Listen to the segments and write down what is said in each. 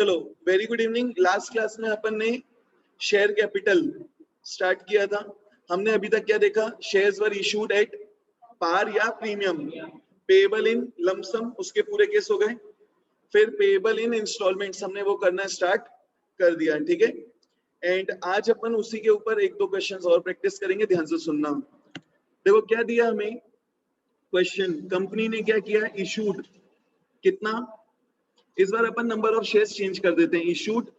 चलो very good evening. Last class में अपन ने शेयर कैपिटल स्टार्ट किया था। हमने अभी तक क्या देखा? Shares were issued at par या प्रीमियम, पेएबल इन लमसम, उसके पूरे केस हो गए। फिर पेएबल इन इंस्टॉलमेंट्स हमने वो करना स्टार्ट कर दिया, ठीक है। एंड आज अपन उसी के ऊपर एक दो क्वेश्चंस और प्रैक्टिस करेंगे, ध्यान से सुनना। देखो क्या दिया हमें क्वेश्चन, कंपनी ने क्या किया? इशूड कितना? इस बार अपन नंबर ऑफ शेयर्स चेंज कर देते हैं। इशूड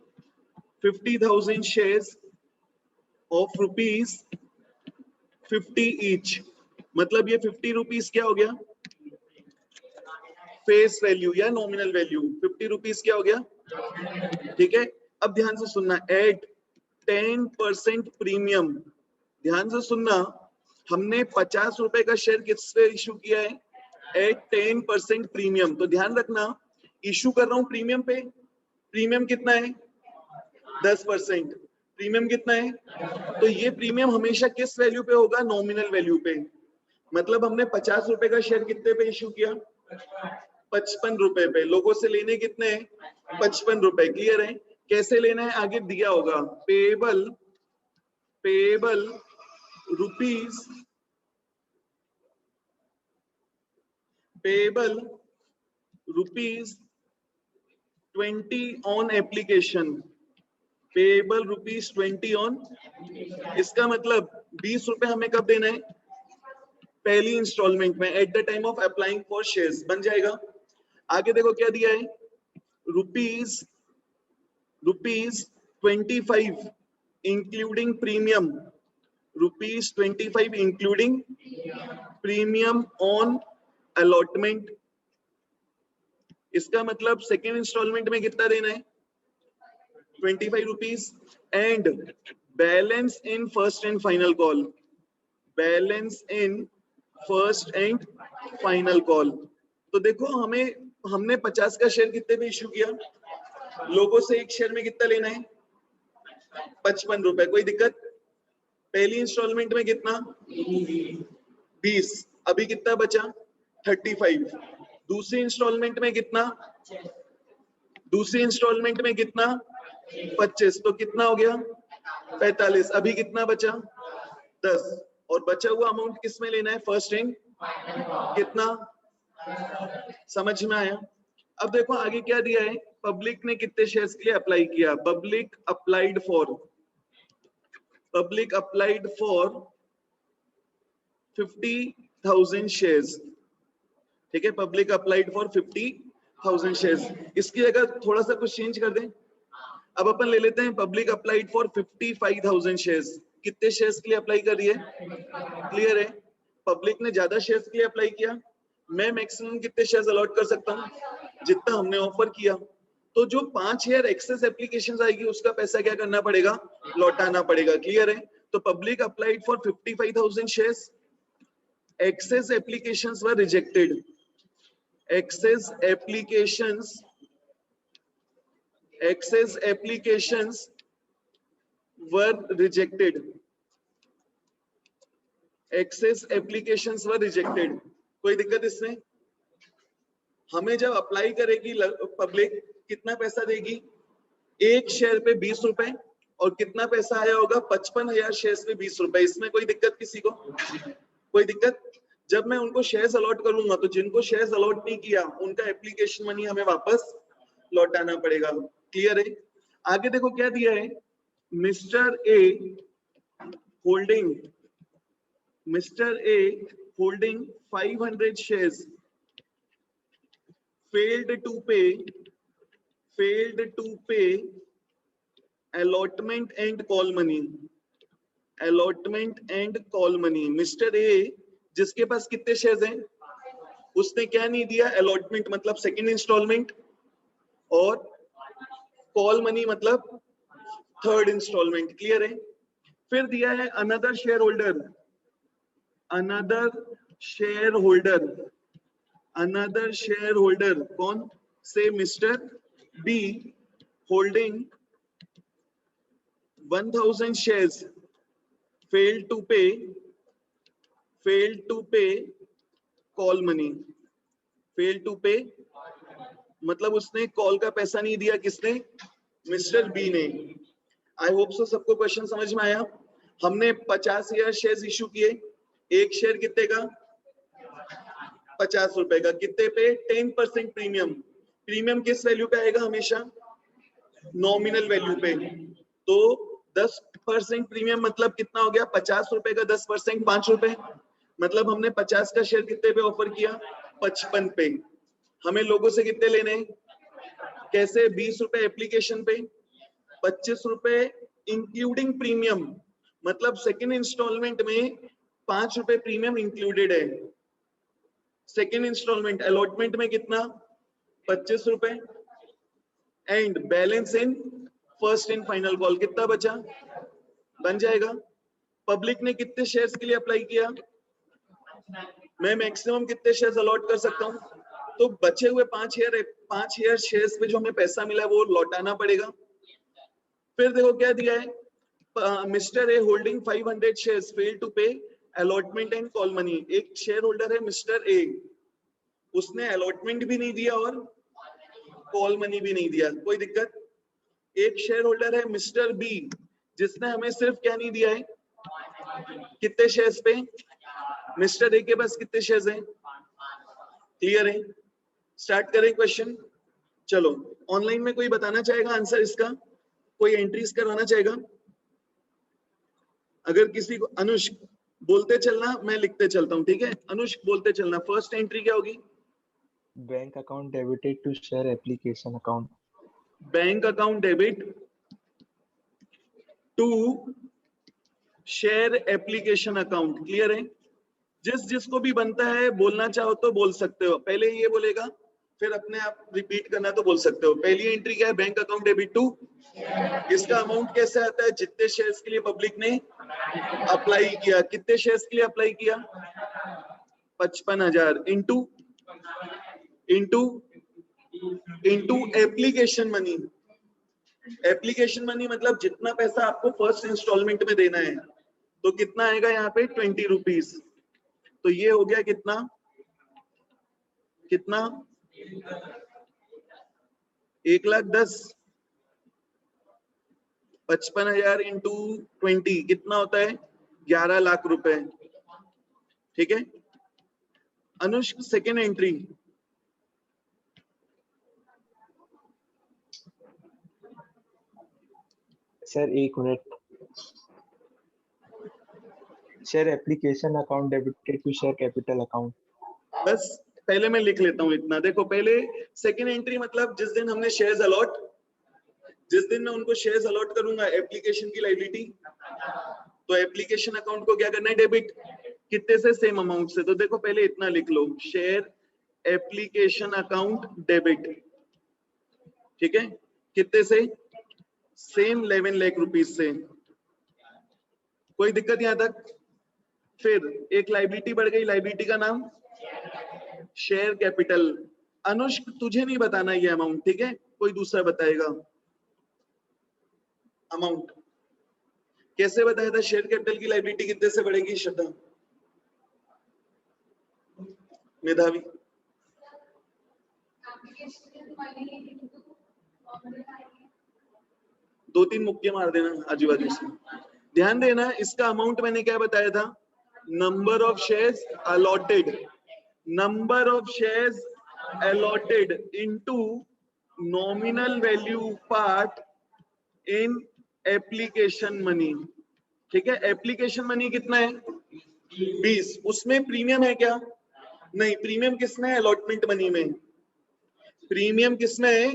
50,000 शेयर्स ऑफ ₹50 ईच, मतलब ये 50 रुपीज क्या हो गया? फेस वैल्यू या नॉमिनल वैल्यू। 50 रुपीज क्या हो गया? ठीक है। अब ध्यान से सुनना, एट 10% प्रीमियम। ध्यान से सुनना, हमने 50 रुपए का शेयर किस पे इशू किया है? At 10% premium. तो ध्यान रखना, इशू कर रहा हूं प्रीमियम पे। प्रीमियम कितना है? 10%। प्रीमियम कितना है? तो ये प्रीमियम हमेशा किस वैल्यू पे होगा? नॉमिनल वैल्यू पे। मतलब हमने 50 रुपए का शेयर कितने पे इशू किया? 55 रुपए पे। लोगों से लेने कितने हैं? 55 रुपए। क्लियर है? कैसे लेना है आगे दिया होगा। Payable rupees, payable ₹20 on application. Payable ₹20 on, इसका मतलब 20 रुपए हमें कब देना है? पहली इंस्टॉलमेंट में, at the time of applying for shares. बन जाएगा। आगे देखो क्या दिया है? Rupees 25 including premium, ₹25 including premium on allotment. इसका मतलब सेकेंड इंस्टॉलमेंट में कितना देना है? 25 rupees. And balance in first and final call, balance in first and final call. तो देखो हमने 50 का शेयर कितने पे इशू किया? लोगों से एक शेयर में कितना लेना है? 55 रुपए। कोई दिक्कत? पहली इंस्टॉलमेंट में कितना? 20। अभी कितना बचा? 35। दूसरी इंस्टॉलमेंट में कितना? 25। तो कितना हो गया? 45। अभी कितना बचा? 10। और बचा हुआ अमाउंट किस में लेना है? फर्स्ट एंड कितना? समझ में आया? अब देखो आगे क्या दिया है। पब्लिक ने कितने शेयर्स के लिए अप्लाई किया? Public applied for 50,000 shares. ठीक है, पब्लिक अप्लाइड फॉर 50,000 शेयर्स। इसकी जगह थोड़ा सा कुछ चेंज कर दें। अब अपन ले लेते हैं पब्लिक अप्लाइड फॉर 55,000 शेयर्स। कितने शेयर्स के लिए अप्लाई कर रही है? क्लियर है? पब्लिक ने ज्यादा शेयर्स के लिए अप्लाई किया। मैं मैक्सिमम कितने शेयर्स अलॉट कर सकता हूँ? जितना हमने ऑफर किया। तो जो 5 शेयर एक्सेस एप्लीकेशंस आएगी उसका पैसा क्या करना पड़ेगा? लौटाना पड़ेगा। क्लियर है? तो public applied for 55,000 shares, excess applications were rejected. Excess applications were rejected. Excess applications were rejected. कोई दिक्कत इसमें? हमें जब अप्लाई करेगी पब्लिक, कितना पैसा देगी? एक शेयर पे 20 रुपए। और कितना पैसा आया होगा? 55,000 शेयर्स पे 20 रुपए। इसमें कोई दिक्कत किसी को? कोई दिक्कत? जब मैं उनको शेयर्स अलॉट करूंगा तो जिनको शेयर्स अलॉट नहीं किया उनका एप्लीकेशन मनी हमें वापस लौटाना पड़ेगा। क्लियर है? आगे देखो क्या दिया है। Mister A holding 500 shares failed to pay allotment and call money. Mister A जिसके पास कितने शेयर्स हैं, उसने क्या नहीं दिया? अलॉटमेंट मतलब सेकंड इंस्टॉलमेंट, और कॉल मनी मतलब थर्ड इंस्टॉलमेंट। क्लियर है? फिर दिया है अनदर शेयर होल्डर। कौन से? Mister B holding 1,000 shares failed to pay call money. मतलब उसने कॉल का पैसा नहीं दिया, किसने? मिस्टर बी ने। आई होप सो सबको क्वेश्चन समझ में आया। हमने 50,000 शेयर इशू किए, एक शेयर कितने का? 50 रुपए का। कितने पे? 10% प्रीमियम। प्रीमियम किस वैल्यू पे आएगा? हमेशा नॉमिनल वैल्यू पे। तो 10% प्रीमियम मतलब कितना हो गया? 50 रुपए का 10% 5 रुपए। मतलब हमने 50 का शेयर कितने पे ऑफर किया? 55 पे। हमें लोगों से कितने लेने? कैसे? 20 रुपए एप्लीकेशन पे, 25 रुपए इंक्लूडिंग प्रीमियम। मतलब सेकेंड इंस्टॉलमेंट में 5 रुपए प्रीमियम इंक्लूडेड है। सेकेंड इंस्टॉलमेंट अलॉटमेंट में कितना? 25 रुपए। And balance in first and final call कितना बचा? बन जाएगा। पब्लिक ने कितने शेयर्स के लिए अप्लाई किया? मैं मैक्सिमम कितने शेयर्स अलॉट कर सकता हूं? तो बचे हुए 5 शेयर्स पे जो हमें पैसा मिला वो लौटाना पड़ेगा। फिर देखो क्या दिया है, mister A holding 500 shares fail to pay allotment and call money. एक शेयर होल्डर है मिस्टर ए, उसने अलॉटमेंट भी नहीं दिया और कॉल मनी भी नहीं दिया, कोई दिक्कत? एक शेयर होल्डर है मिस्टर बी, जिसने हमें सिर्फ क्या नहीं दिया है? कितने शेयर्स पे? मिस्टर ए के पास कितने शेयर्स हैं? क्लियर है? स्टार्ट करें क्वेश्चन। चलो, ऑनलाइन में कोई बताना चाहेगा आंसर इसका? कोई एंट्रीज करवाना चाहेगा? अगर किसी को, अनुष्क बोलते चलना, मैं लिखते चलता हूँ, ठीक है? अनुष्क बोलते चलना। फर्स्ट एंट्री क्या होगी? Bank account debited to share application account. Bank account debit to share application account. Clear है? जिसको भी बनता है बोलना चाहो तो बोल सकते हो। पहले ये बोलेगा, फिर अपने आप रिपीट करना तो बोल सकते हो। पहली एंट्री क्या है? Bank account debit to. इसका अमाउंट कैसे आता है? जितने शेयर्स के लिए पब्लिक ने अप्लाई किया। कितने शेयर्स के लिए अप्लाई किया? 55,000 into application money. Application money मतलब जितना पैसा आपको फर्स्ट इंस्टॉलमेंट में देना है, तो कितना आएगा यहाँ पे? 20 रुपीज। तो ये हो गया कितना? 1,10,000। 55,000 इंटू 20 कितना होता है? 11 लाख रुपए। ठीक है? Anushka second entry. Sir 1 minute. Share application account debited to share capital account. बस पहले मैं लिख लेता हूँ इतना। देखो, पहले सेकेंड एंट्री मतलब जिस दिन हमने शेयर्स अलॉट, जिस दिन मैं उनको शेयर्स अलॉट करूंगा एप्लीकेशन की लायबिलिटी, तो एप्लीकेशन अकाउंट को क्या करना है? डेबिट। कितने से? सेम अमाउंट से। तो देखो पहले इतना लिख लो, शेयर एप्लीकेशन अकाउंट डेबिट। ठीक है? कितने से? सेम 11 लाख रुपीज से। कोई दिक्कत यहां तक? फिर एक लायबिलिटी बढ़ गई, लायबिलिटी का नाम शेयर कैपिटल। अनुष्क तुझे नहीं बताना ये अमाउंट, ठीक है? कोई दूसरा बताएगा अमाउंट। कैसे बताया था शेयर कैपिटल की लायबिलिटी कितने से बढ़ेगी? श्रद्धा, मेधावी। दो तीन मुक्के मार देना आजू बाजू से। ध्यान देना, इसका अमाउंट मैंने क्या बताया था? Number of shares allotted, number of shares allotted into nominal value part in application money. ठीक है? एप्लीकेशन मनी कितना है? 20। उसमें प्रीमियम है क्या? नहीं। प्रीमियम किसमें है? अलॉटमेंट मनी में। प्रीमियम किसमें है?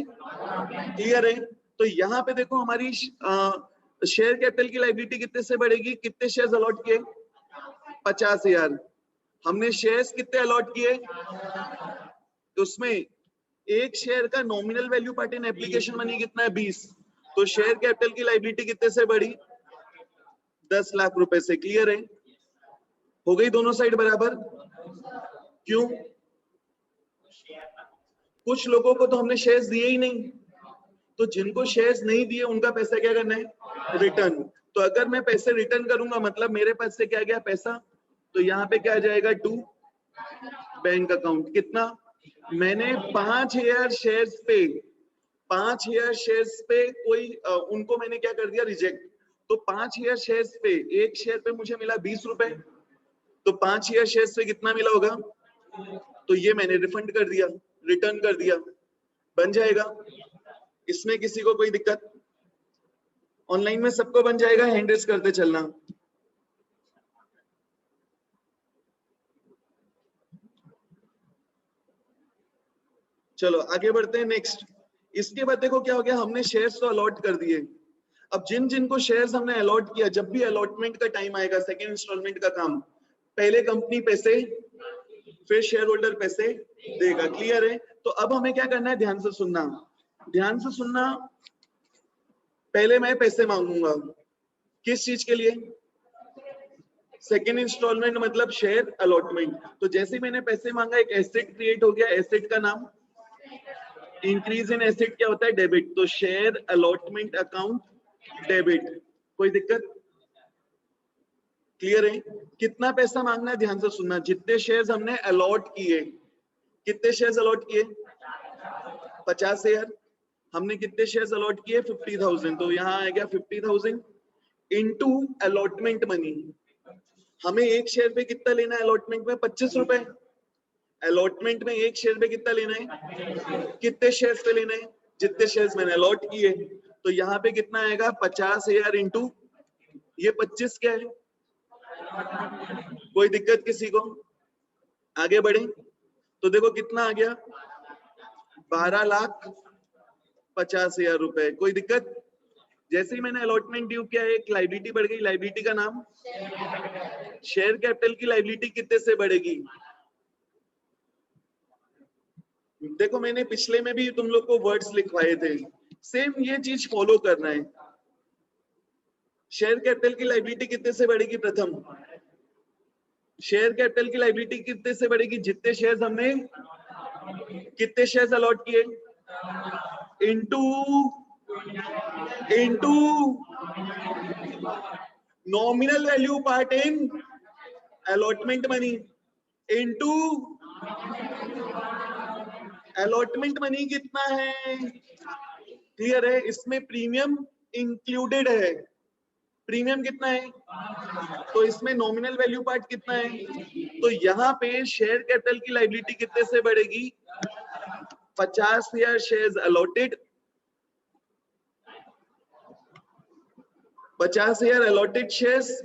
क्लियर है? तो यहाँ पे देखो हमारी शेयर कैपिटल की लायबिलिटी कितने से बढ़ेगी? कितने शेयर्स अलॉट किए? 50,000। हमने शेयर्स कितने अलॉट किए? तो उसमें एक शेयर का nominal value part in application money कितना है? 20। तो शेयर कैपिटल की लायबिलिटी कितने से बढ़ी? 10 लाख रुपए से। क्लियर है? हो गई दोनों साइड बराबर? क्यों? कुछ लोगों को तो हमने शेयर्स दिए ही नहीं, तो जिनको शेयर्स नहीं दिए उनका पैसा क्या करना है? रिटर्न। तो अगर मैं पैसे रिटर्न करूंगा मतलब मेरे पास से क्या गया? पैसा। तो यहाँ पे क्या आ जाएगा? To bank account. कितना? मैंने 5,000 शेयर्स पे 5,000 शेयर्स पे कोई उनको मैंने क्या कर दिया, रिजेक्ट। तो 5,000 शेयर्स पे एक शेयर पे मुझे मिला 20 रुपए, तो 5,000 शेयर्स पे कितना मिला होगा, तो ये मैंने रिफंड कर दिया, रिटर्न कर दिया, बन जाएगा। इसमें किसी को कोई दिक्कत? ऑनलाइन में सबको बन जाएगा, हैंड रेज करते चलना। चलो आगे बढ़ते हैं नेक्स्ट। इसके बाद देखो क्या हो गया, हमने शेयर्स तो अलॉट कर दिए। अब जिन जिनको शेयर्स हमने अलॉट किया, जब भी अलॉटमेंट का टाइम आएगा, सेकेंड इंस्टॉलमेंट का काम, पहले कंपनी पैसे फिर शेयर होल्डर पैसे देगा। क्लियर है? तो अब हमें क्या करना है, ध्यान से सुनना, ध्यान से सुनना। पहले मैं पैसे मांगूंगा, किस चीज के लिए? सेकेंड इंस्टॉलमेंट मतलब शेयर अलॉटमेंट। तो जैसे ही मैंने पैसे मांगा, एक एसेट क्रिएट हो गया, एसेट का नाम इंक्रीज इन एसेट क्या होता है, डेबिट। तो शेयर अलॉटमेंट अकाउंट डेबिट। कोई दिक्कत? क्लियर है? कितना पैसा मांगना है, ध्यान से सुनना। जितने शेयर्स हमने अलॉट किए, कितने शेयर्स अलॉट किए, 50,000। हमने कितने शेयर्स अलॉट किए, 50,000। तो यहाँ आ गया 50,000 इनटू अलॉटमेंट मनी। हमें एक शेयर पे कितना लेना है अलॉटमेंट में, 25 रुपए। अलॉटमेंट में एक शेयर पे कितना लेना है, कितने शेयर्स पे लेना है, जितने शेयर्स मैंने अलॉट किए। तो यहाँ पे कितना आएगा, 50,000 इंटू ये 25 क्या है। कोई दिक्कत किसी को? आगे बढ़े तो देखो कितना आ गया, 12,50,000 रुपए। कोई दिक्कत? जैसे ही मैंने अलॉटमेंट ड्यू किया, एक लाइबिलिटी बढ़ गई, लाइबिलिटी का नाम शेयर कैपिटल की लाइबिलिटी कितने से बढ़ेगी। देखो मैंने पिछले में भी तुम लोग को वर्ड्स लिखवाए थे, सेम ये चीज फॉलो करना है। शेयर कैपिटल की लाइबिलिटी कितने से बढ़ेगी, प्रथम शेयर कैपिटल की लाइबिलिटी कितने से बढ़ेगी, जितने शेयर्स हमने, कितने शेयर्स अलॉट किए, into nominal value part in allotment money, into allotment money कितना है। क्लियर है? इसमें प्रीमियम इंक्लूडेड है। प्रीमियम कितना है, तो इसमें नॉमिनल वैल्यू पार्ट कितना है। तो यहाँ पे शेयर कैपिटल की लाइबिलिटी कितने से बढ़ेगी, 50,000 shares allotted, 50,000 allotted shares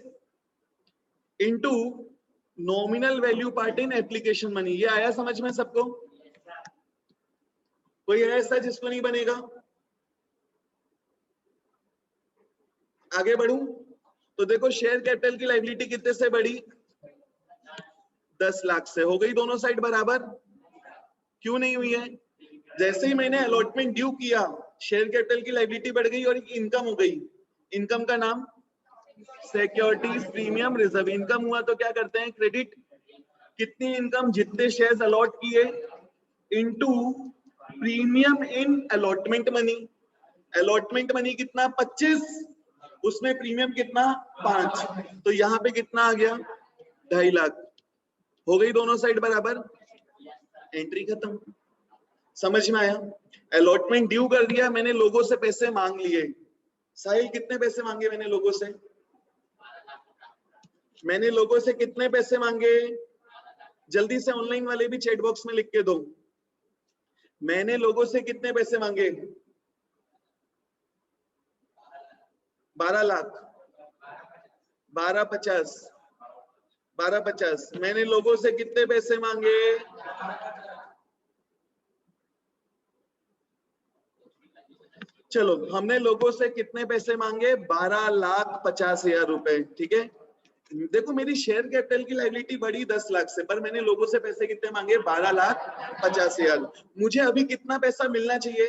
into nominal value part in application money. ये आया समझ में सबको? कोई है ऐसा जिसको नहीं बनेगा? आगे बढ़ूं तो देखो शेयर कैपिटल की लाइबिलिटी कितने से बढ़ी, 10 लाख से। हो गई दोनों साइड बराबर? क्यों नहीं हुई है? जैसे ही मैंने अलॉटमेंट ड्यू किया, शेयर कैपिटल की लाइबिलिटी बढ़ गई और इनकम हो गई। इनकम का नाम सिक्योरिटीज प्रीमियम रिजर्व। इनकम हुआ तो क्या करते हैं, क्रेडिट। कितनी इनकम, जितने शेयर्स अलॉट किए इनटू प्रीमियम इन अलॉटमेंट मनी। अलॉटमेंट मनी कितना, 25, उसमें प्रीमियम कितना, 5। तो यहाँ पे कितना आ गया, 2.5 लाख। हो गई दोनों साइड बराबर, एंट्री खत्म। समझ में आया? अलॉटमेंट ड्यू कर दिया मैंने, लोगों से पैसे मांग लिए। साहिल कितने पैसे मांगे मैंने लोगों से, मैंने लोगों से कितने पैसे मांगे, जल्दी से ऑनलाइन वाले भी चैट बॉक्स में लिख के दो। मैंने लोगों से कितने पैसे मांगे, 12 लाख, 12,50, 12,50। मैंने लोगों से कितने पैसे मांगे, चलो हमने लोगों से कितने पैसे मांगे, 12,50,000 रुपए। ठीक है? देखो मेरी शेयर कैपिटल की लायबिलिटी बढ़ी 10 लाख से, पर मैंने लोगों से पैसे कितने मांगे, 12,50,000। मुझे अभी कितना पैसा मिलना चाहिए,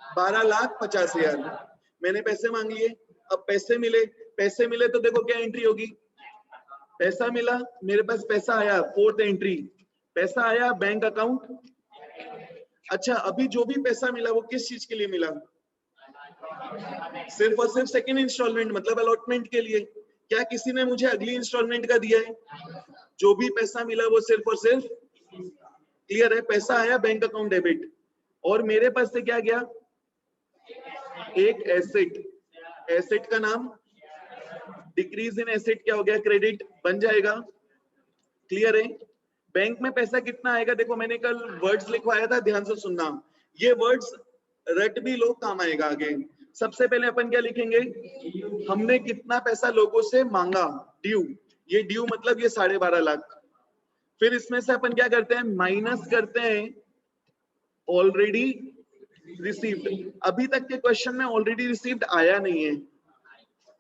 12,50,000। मैंने पैसे मांग लिए, अब पैसे मिले, पैसे मिले तो देखो क्या एंट्री होगी, पैसा मिला, मेरे पास पैसा आया, फोर्थ एंट्री, पैसा आया बैंक अकाउंट। अच्छा अभी जो भी पैसा मिला वो किस चीज के लिए मिला, सिर्फ और सिर्फ सेकेंड इंस्टॉलमेंट मतलब अलॉटमेंट के लिए। क्या किसी ने मुझे अगली इंस्टॉलमेंट का दिया है? जो भी पैसा मिला वो सिर्फ और सिर्फ क्लियर है? पैसा आया बैंक अकाउंट डेबिट, और मेरे पास से क्या गया? एक एसेट, एसेट का नाम डिक्रीज इन एसेट क्या हो गया? क्रेडिट बन जाएगा। क्लियर है? बैंक में पैसा कितना आएगा? देखो मैंने कल वर्ड्स लिखवाया था, ध्यान से सुनना, ये वर्ड्स रट भी लो, काम आएगा आगे। सबसे पहले अपन क्या लिखेंगे? हमने कितना पैसा लोगों से मांगा, ड्यू। ये ड्यू मतलब ये 12.5 लाख। फिर इसमें से अपन क्या करते हैं? माइनस करते हैं ऑलरेडी रिसीव्ड। अभी तक के क्वेश्चन में ऑलरेडी रिसीव्ड आया नहीं है,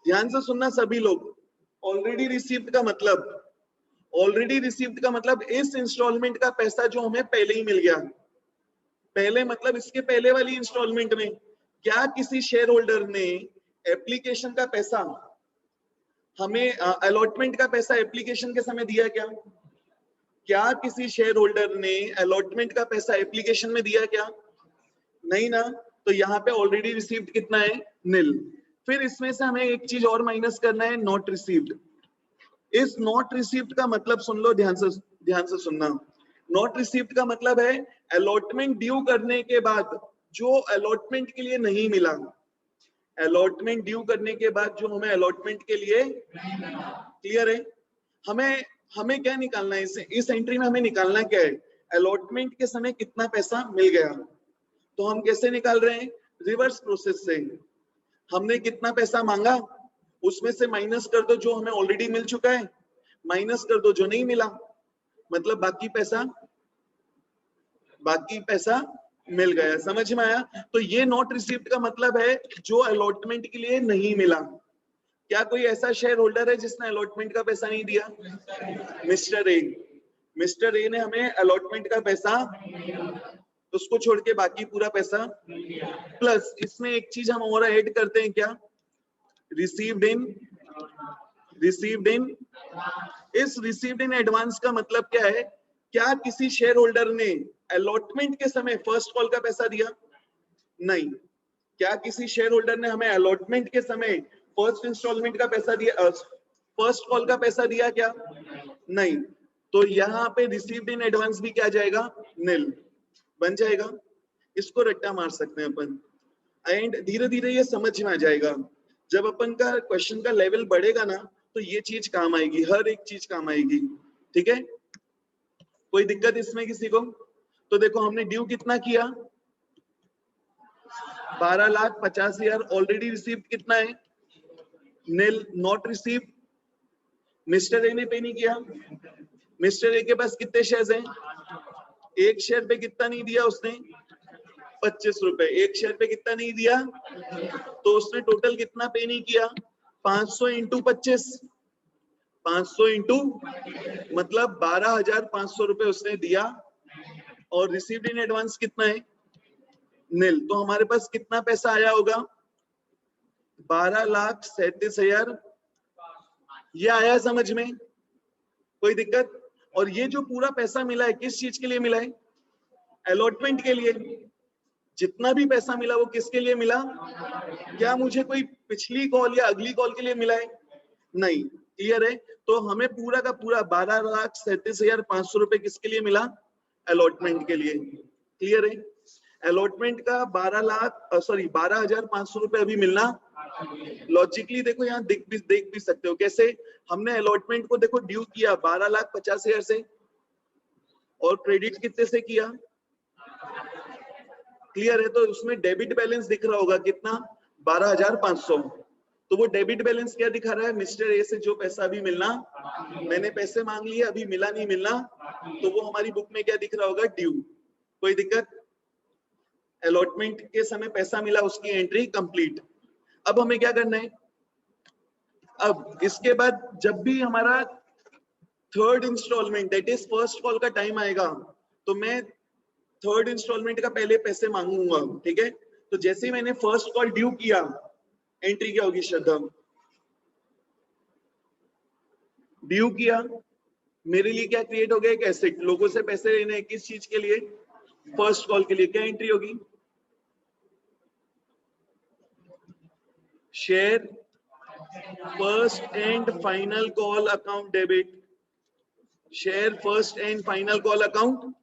ध्यान से सुनना सभी लोग। ऑलरेडी रिसीव्ड का मतलब, ऑलरेडी रिसीव्ड का मतलब इस इंस्टॉलमेंट का पैसा जो हमें पहले ही मिल गया। पहले मतलब इसके पहले वाली इंस्टॉलमेंट में क्या किसी शेयर होल्डर ने एप्लीकेशन का पैसा हमें, अलॉटमेंट का पैसा एप्लीकेशन के समय दिया क्या? क्या किसी शेयर होल्डर ने अलॉटमेंट का पैसा एप्लीकेशन में दिया क्या? नहीं ना। तो यहाँ पे ऑलरेडी रिसीव्ड कितना है? निल। फिर इसमें से हमें एक चीज और माइनस करना है, नॉट रिसीव्ड। इस नॉट रिसीव्ड का मतलब सुन लो, ध्यान से सुनना। नॉट रिसीव्ड का मतलब है अलॉटमेंट ड्यू करने के बाद जो अलॉटमेंट के लिए नहीं मिला, अलॉटमेंट ड्यू करने के बाद जो हमें अलॉटमेंट के लिए, क्लियर है? हमें क्या निकालना है? इस एंट्री में हमें निकालना क्या है? अलॉटमेंट के समय कितना पैसा मिल गया। तो हम कैसे निकाल रहे हैं? रिवर्स प्रोसेस से। हमने कितना पैसा मांगा, उसमें से माइनस कर दो जो हमें ऑलरेडी मिल चुका है, माइनस कर दो जो नहीं मिला, मतलब बाकी पैसा मिल गया। समझ में आया? तो ये नॉट रिसीव्ड का मतलब है जो अलॉटमेंट के लिए नहीं मिला। क्या कोई ऐसा शेयर होल्डर है जिसने अलॉटमेंट का पैसा नहीं दिया? Mister A. मिस्टर ए ने हमें अलॉटमेंट का पैसा, उसको छोड़ के बाकी पूरा पैसा, प्लस इसमें एक चीज हम और ऐड करते हैं, क्या? Received in. इस रिसीव्ड इन एडवांस का मतलब क्या है? क्या किसी शेयर होल्डर ने अलॉटमेंट के समय फर्स्ट कॉल का पैसा दिया? नहीं। क्या किसी शेयर होल्डर ने हमें अलॉटमेंट के समय फर्स्ट इंस्टॉलमेंट का पैसा दिया, फर्स्ट कॉल का पैसा दिया क्या? नहीं। तो यहाँ पे रिसीव्ड इन एडवांस भी क्या जाएगा? निल बन जाएगा। इसको रट्टा मार सकते हैं अपन, एंड धीरे धीरे ये समझ में आ जाएगा। जब अपन का क्वेश्चन का लेवल बढ़ेगा ना, तो ये चीज काम आएगी, हर एक चीज काम आएगी। ठीक है? कोई दिक्कत इसमें किसी को? तो देखो हमने ड्यू कितना किया? 12,50,000। ऑलरेडी रिसीव्ड कितना है? निल। नॉट रिसीव्ड, मिस्टर ए ने पे नहीं किया। मिस्टर ए के पास कितने शेयर्स हैं? एक शेयर पे कितना नहीं दिया उसने? 25 रुपए। एक शेयर पे कितना नहीं दिया? तो उसने टोटल कितना पे नहीं किया? 500 इंटू 25, 500 इंटू मतलब 12,500 रुपए उसने दिया। और रिसीव्ड इन एडवांस कितना है? निल। तो हमारे पास कितना पैसा आया होगा? 12,37,000। ये आया समझ में? कोई दिक्कत? और ये जो पूरा पैसा मिला है किस चीज के लिए मिला है? अलॉटमेंट के लिए। जितना भी पैसा मिला वो किसके लिए मिला? क्या मुझे कोई पिछली कॉल या अगली कॉल के लिए मिला है? नहीं। क्लियर है? तो हमें पूरा का पूरा 12,37,500 रुपए किसके लिए मिला? अलॉटमेंट के लिए। क्लियर है? अलॉटमेंट का 12,500 रुपए अभी मिलना। लॉजिकली देखो यहाँ देख भी सकते हो कैसे। हमने अलॉटमेंट को देखो ड्यू किया 12,50,000 से, और क्रेडिट कितने से किया? क्लियर है? तो उसमें डेबिट बैलेंस दिख रहा होगा कितना? 12,500। तो वो डेबिट बैलेंस क्या दिखा रहा है? मिस्टर ए से जो पैसा अभी मिलना, मैंने पैसे मांग लिए, अभी मिला नहीं मिलना, तो वो हमारी बुक में क्या दिख रहा होगा? ड्यू। कोई दिक्कत? अलॉटमेंट के समय पैसा मिला, उसकी एंट्री कंप्लीट। अब हमें क्या करना है? अब इसके बाद जब भी हमारा third installment that is first call का टाइम आएगा, तो मैं थर्ड इंस्टॉलमेंट का पहले पैसे मांगूंगा। ठीक है? तो जैसे ही मैंने फर्स्ट कॉल ड्यू किया, एंट्री क्या होगी श्रद्धा? ड्यू किया, मेरे लिए क्या क्रिएट हो गया? एक एसेट। लोगों से पैसे लेने, किस चीज के लिए? फर्स्ट कॉल के लिए। क्या एंट्री होगी? Share first and final call account debit. Share first and final call account,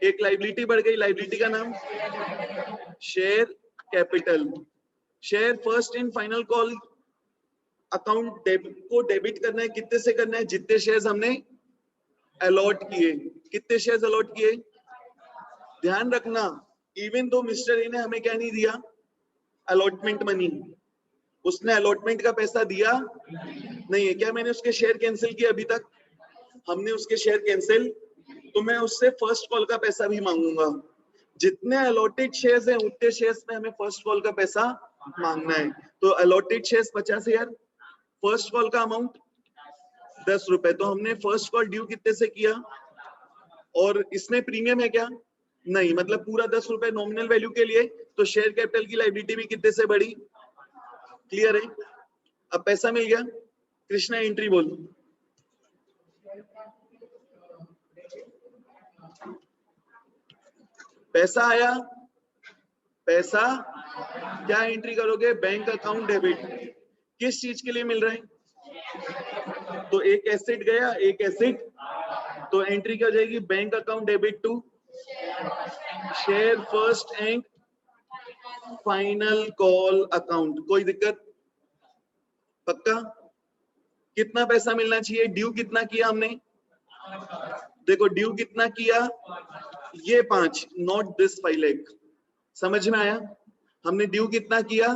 एक लाइबिलिटी बढ़ गई, लाइबिलिटी का नाम share capital. Share first and final call account को डेबिट करना है, कितने से करना है? जितने शेयर्स हमने अलॉट किए। कितने शेयर्स अलॉट किए? ध्यान रखना, इवन तो मिस्टर ए ने हमें क्या नहीं दिया, अलॉटमेंट मनी, उसने अलॉटमेंट का पैसा दिया नहीं है। क्या मैंने उसके शेयर कैंसिल किए? अभी तक हमने उसके शेयर कैंसिल, तो मैं उससे फर्स्ट कॉल का पैसा भी मांगूंगा। जितने अलॉटेड शेयर्स हैं उतने शेयर्स में हमें फर्स्ट कॉल का पैसा मांगना है। तो अलॉटेड शेयर्स 50,000, फर्स्ट कॉल का अमाउंट 10 रुपए। तो हमने फर्स्ट कॉल ड्यू कितने से किया? और इसमें प्रीमियम है क्या? नहीं, मतलब पूरा 10 रुपए नॉमिनल वैल्यू के लिए। तो शेयर कैपिटल की लायबिलिटी भी कितने से बढ़ी? क्लियर है? अब पैसा मिल गया। कृष्णा एंट्री बोल। पैसा आया, पैसा क्या एंट्री करोगे? Bank account debit. किस चीज के लिए मिल रहा है? तो एक एसेट गया, एक एसेट, तो एंट्री क्या हो जाएगी? Bank account debit to share first and final call account. कोई दिक्कत? पक्का? कितना पैसा मिलना चाहिए? ड्यू कितना किया हमने? देखो ड्यू कितना किया, ये 5, नॉट दिस 5 लाख। समझ में आया? हमने ड्यू कितना किया?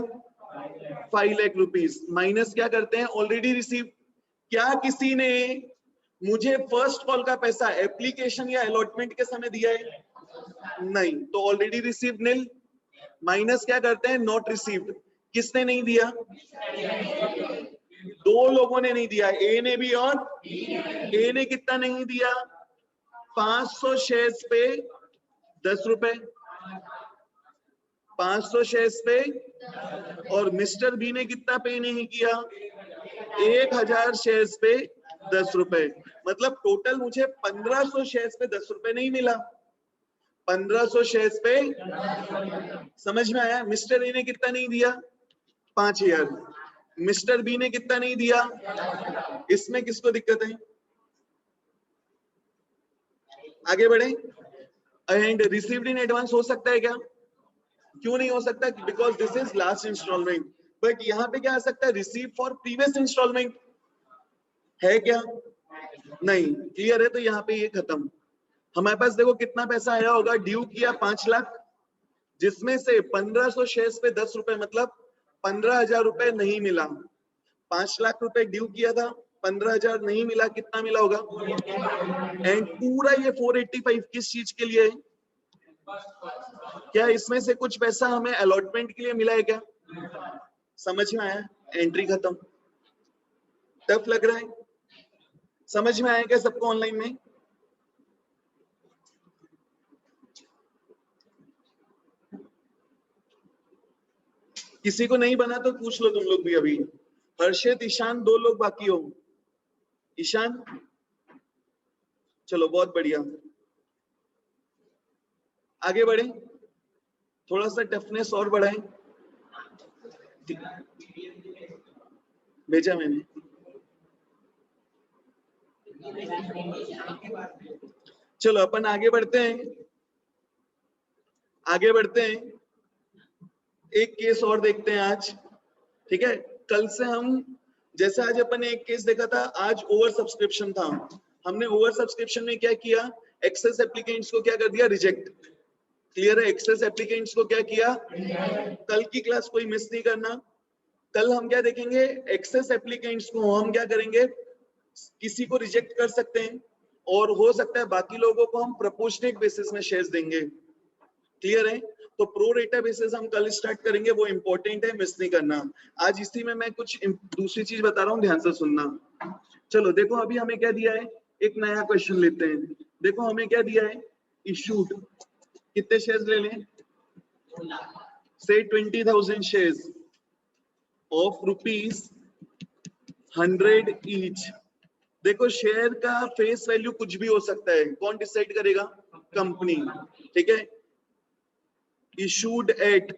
5 लाख रुपीस, माइनस क्या करते हैं? Already receive. क्या किसी ने मुझे फर्स्ट कॉल का पैसा एप्लीकेशन या अलॉटमेंट के समय दिया है? नहीं, तो ऑलरेडी रिसीव नील, माइनस क्या करते हैं? Not received. किसने नहीं दिया? दो लोगों ने नहीं दिया, ए ने भी और ए ने कितना नहीं दिया? 500 शेयर्स पे 10 रुपए, 500 शेयर्स पे। और मिस्टर बी ने कितना पे नहीं किया? 1000 शेयर्स पे 10 रुपए। मतलब टोटल मुझे 1500 शेयर्स पे 10 रुपए नहीं मिला, 1500 शेयर्स पे। समझ में आया? मिस्टर ए ने कितना नहीं दिया? 5000। मिस्टर बी ने कितना नहीं दिया? इसमें किसको दिक्कत है? आगे बढ़े। एंड रिसीव्ड इन एडवांस हो सकता है क्या? क्यों नहीं हो सकता? Because this is last installment. But यहाँ पे क्या आ सकता है? रिसीव फॉर प्रीवियस इंस्टॉलमेंट है क्या? नहीं। क्लियर है? तो यहाँ पे ये खत्म। हमारे पास देखो कितना पैसा आया होगा। ड्यू किया 5 लाख, जिसमें से 1500 शेयर्स पे 10 रुपए, मतलब 15,000 रुपए नहीं मिला। 5 लाख रुपए ड्यू किया था, 15,000 नहीं मिला, कितना मिला होगा? एंड पूरा ये 485 किस चीज के लिए है? क्या इसमें से कुछ पैसा हमें अलॉटमेंट के लिए मिला है क्या? समझ में आया? एंट्री खत्म। टफ लग रहा है? समझ में आया क्या सबको ऑनलाइन में? किसी को नहीं बना तो पूछ लो तुम लोग भी अभी। हर्षित, ईशान, 2 लोग बाकी हो। ईशान, चलो बहुत बढ़िया, आगे बढ़े, थोड़ा सा टफनेस और बढ़ाएं। भेजा मैंने। चलो अपन आगे बढ़ते हैं, आगे बढ़ते हैं। एक केस और देखते हैं आज, ठीक है? कल से हम, जैसे आज अपन ने एक केस देखा था, आज ओवर सब्सक्रिप्शन था। हमने ओवर सब्सक्रिप्शन में क्या किया? एक्सेस एप्लीकेंट्स को क्या कर दिया? रिजेक्ट। क्लियर है? एक्सेस एप्लीकेंट्स को क्या किया? कल की क्लास कोई मिस नहीं करना। कल हम क्या देखेंगे? एक्सेस एप्लीकेंट्स को हम क्या करेंगे? किसी को रिजेक्ट कर सकते हैं, और हो सकता है बाकी लोगों को हम प्रोपोर्शनेट बेसिस में शेयर्स देंगे। क्लियर है? तो प्रो रेटा बेसिस हम कल स्टार्ट करेंगे, वो इंपॉर्टेंट है, मिस नहीं करना। आज इसी में मैं कुछ दूसरी चीज बता रहा हूँ, ध्यान से सुनना। चलो देखो अभी हमें क्या दिया है, एक नया क्वेश्चन लेते हैं। देखो हमें क्या दिया है? इशूड कितने शेयर्स ले लें? से 20,000 शेयर्स ऑफ ₹100 ईच। देखो शेयर का फेस वैल्यू कुछ भी हो सकता है, कौन डिसाइड करेगा? कंपनी। ठीक है? issued at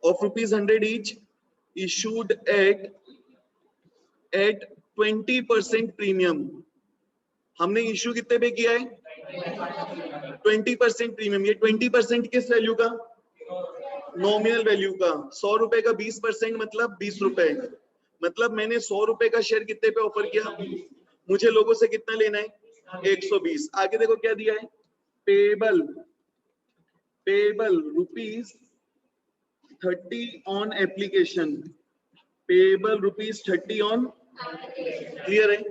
of ₹100 each, issued at 20% premium. हमने इश्यू कितने पे किया है? 20% प्रीमियम। ये 20% किस वैल्यू का? नॉमिनल वैल्यू का। 100 रुपए का 20% मतलब 20 रुपए। मतलब मैंने 100 रुपए का शेयर कितने पे ऑफर किया? मुझे लोगों से कितना लेना है? 120। आगे देखो क्या दिया है, payable rupees 30 on application, payable rupees 30 on, clear है?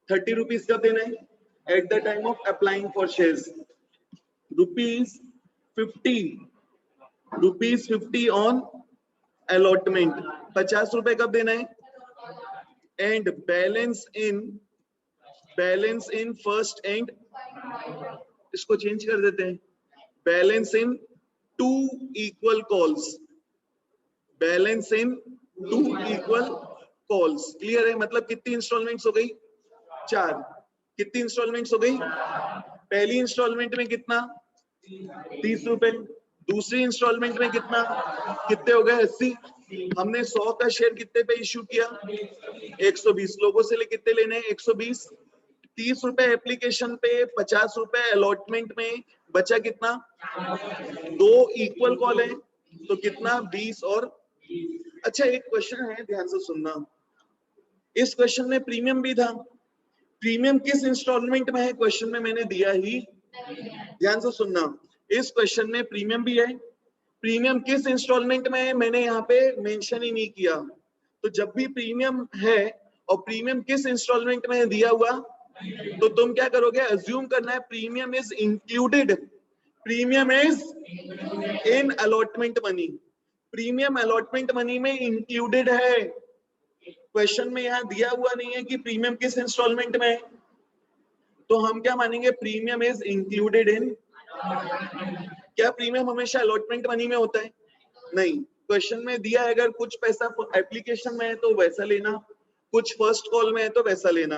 30 रुपीज कब देना है? At the time of applying for shares. Rupees 50 on allotment, 50 रुपए कब देना है? And balance in first and, इसको चेंज कर देते हैं, बैलेंस इन 2 इक्वल कॉल्स, बैलेंस इन 2 इक्वल कॉल्स। क्लियर है? मतलब कितनी इंस्टॉलमेंट्स हो गई? 4। कितनी इंस्टॉलमेंट्स हो गई? पहली इंस्टॉलमेंट में कितना? 30 रुपए। दूसरी इंस्टॉलमेंट में कितना? कितने हो गए? 80। हमने 100 का शेयर कितने पे इश्यू किया? 120। लोगों से कितने लेने हैं? 120। 30 रुपए एप्लीकेशन पे, 50 रुपए अलॉटमेंट में, बचा कितना? 2 इक्वल कॉल है, तो कितना? 20 और। अच्छा, एक क्वेश्चन है, ध्यान से सुनना। इस क्वेश्चन में प्रीमियम भी था। प्रीमियम किस इंस्टॉलमेंट में है? क्वेश्चन में मैंने दिया ही, ध्यान से सुनना। इस क्वेश्चन में प्रीमियम भी है। प्रीमियम किस इंस्टॉलमेंट में है मैंने यहाँ पे मेंशन ही नहीं किया। तो जब भी प्रीमियम है और प्रीमियम किस इंस्टॉलमेंट में दिया हुआ, तो तुम क्या करोगे? अज्यूम करना है premium is included, premium is in allotment money, premium allotment money में इंक्लूडेड है। क्वेश्चन में यहाँ दिया हुआ नहीं है कि प्रीमियम किस इंस्टॉलमेंट में है, तो हम क्या मानेंगे? Premium is included in. क्या प्रीमियम हमेशा अलॉटमेंट मनी में होता है? नहीं। क्वेश्चन में दिया है अगर कुछ पैसा एप्लीकेशन में है तो वैसा लेना, कुछ फर्स्ट कॉल में है तो वैसा लेना।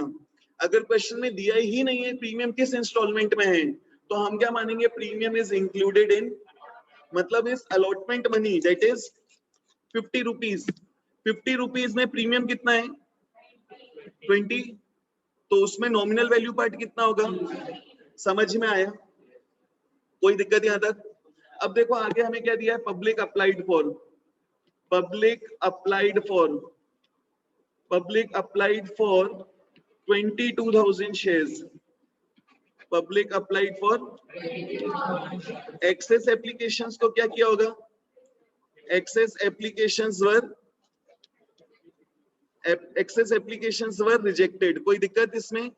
अगर क्वेश्चन में दिया ही नहीं है प्रीमियम किस इंस्टॉलमेंट में है, तो हम क्या मानेंगे? प्रीमियम इज इंक्लूडेड इन, मतलब इस allotment money that is 50 rupees. 50 rupees में प्रीमियम कितना है? 20। तो उसमें नॉमिनल वैल्यू पार्ट कितना होगा? समझ में आया? कोई दिक्कत यहाँ तक? अब देखो आगे हमें क्या दिया है? Public applied for 22,000 shares, public applied for. Excess applications को क्या किया होगा? Excess applications were rejected. कोई दिक्कत इसमें?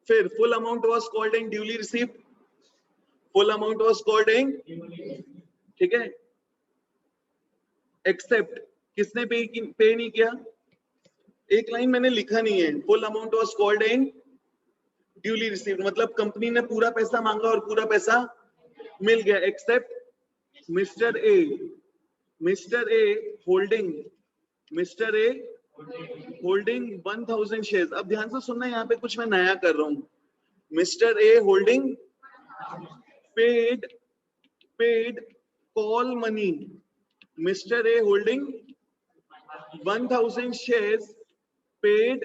फिर full amount was called and duly received, full amount was called and, ठीक है। एक्सेप्ट किसने पे नहीं किया? एक लाइन मैंने लिखा नहीं है, full amount was called and duly received, मतलब कंपनी ने पूरा पैसा मांगा और पूरा पैसा मिल गया। Except mister A holding 1000 shares. अब ध्यान से सुनना, यहाँ पे कुछ मैं नया कर रहा हूं। Mister A holding paid call money, mister A holding 1000 shares paid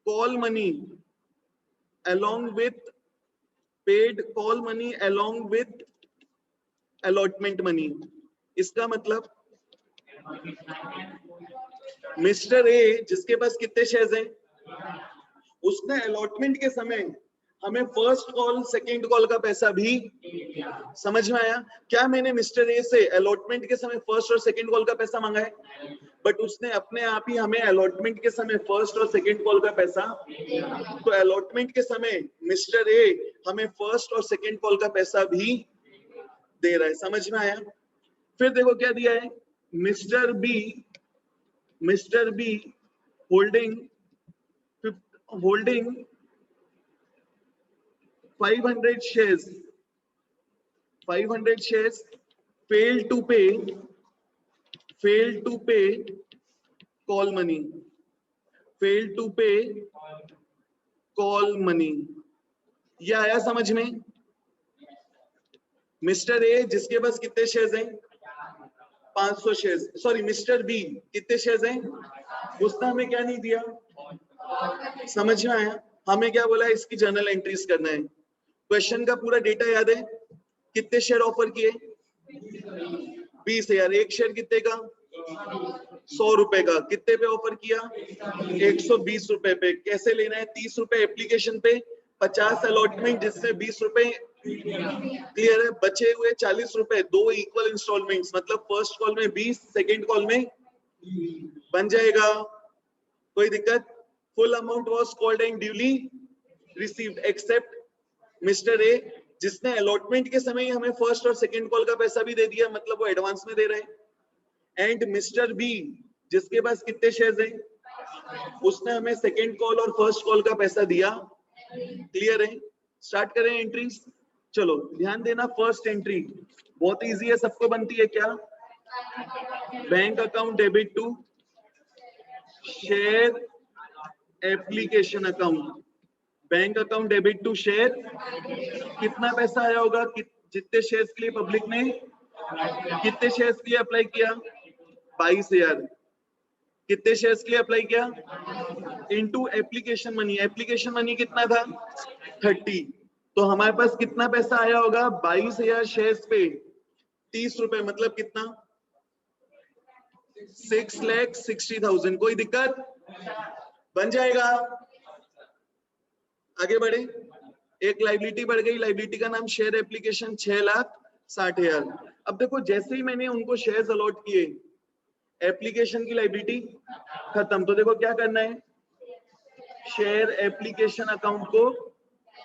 call money along with allotment money। इसका मतलब मिस्टर ए जिसके पास कितने शेयर्स हैं, उसने अलॉटमेंट के समय हमें फर्स्ट कॉल सेकंड कॉल का पैसा भी, समझ में आया? क्या मैंने मिस्टर ए से अलॉटमेंट के समय फर्स्ट और सेकंड कॉल का पैसा मांगा है? बट उसने अपने आप ही हमें अलॉटमेंट के समय फर्स्ट और सेकंड कॉल का पैसा, तो अलॉटमेंट के समय मिस्टर ए हमें फर्स्ट और सेकंड कॉल का पैसा भी दे रहा है। समझ में आया? फिर देखो क्या दिया है, mister B holding 500 shares failed to pay call money। ये आया समझ में? मिस्टर ए जिसके पास कितने शेयर्स हैं, 500 शेयर्स, सॉरी मिस्टर बी कितने शेयर्स हैं, उसने हमें क्या नहीं दिया, समझ में आया? हमें क्या बोला है, इसकी जर्नल एंट्रीज करना है। क्वेश्चन का पूरा डेटा याद है? कितने शेयर ऑफर किए? 20,000। एक शेयर कितने का? 100 रुपए का। कितने पे ऑफर किया? 120 रुपए पे। कैसे लेना है? 30 रुपए एप्लीकेशन पे, 50 अलॉटमेंट, जिससे 20 रुपए क्लियर है। बचे हुए 40 रुपए, 2 इक्वल इंस्टॉलमेंट्स, मतलब फर्स्ट कॉल में 20, सेकेंड कॉल में बन जाएगा। कोई दिक्कत? Full amount was called and duly received accept mister ए, जिसने अलॉटमेंट के समय हमें फर्स्ट और सेकंड कॉल का पैसा भी दे दिया, मतलब वो एडवांस में दे रहे हैं। एंड मिस्टर बी, जिसके पास कितने शेयर्स हैं, उसने हमें सेकंड कॉल और फर्स्ट कॉल का पैसा दिया। क्लियर है? स्टार्ट करें एंट्रीज। चलो ध्यान देना, फर्स्ट एंट्री बहुत इजी है, सबको बनती है क्या? Bank account debit to share application account. Bank account debit to share, कितना पैसा आया होगा? जितने शेयर्स के लिए पब्लिक ने कितने शेयर्स के लिए अप्लाई किया? 22,000। कितने शेयर्स के लिए अप्लाई किया? Into application money. Application money कितना था? 30। तो हमारे पास कितना पैसा आया होगा? 22,000 शेयर्स पे 30 रुपए, मतलब कितना? 6,60,000। कोई दिक्कत? बन जाएगा। आगे बढ़े। एक लाइबिलिटी बढ़ गई, लाइबिलिटी का नाम शेयर एप्लीकेशन, 6,60,000। अब देखो, जैसे ही मैंने उनको शेयर्स अलॉट किए, एप्लीकेशन की लाइबिलिटी खत्म। तो देखो क्या करना है, शेयर एप्लीकेशन अकाउंट को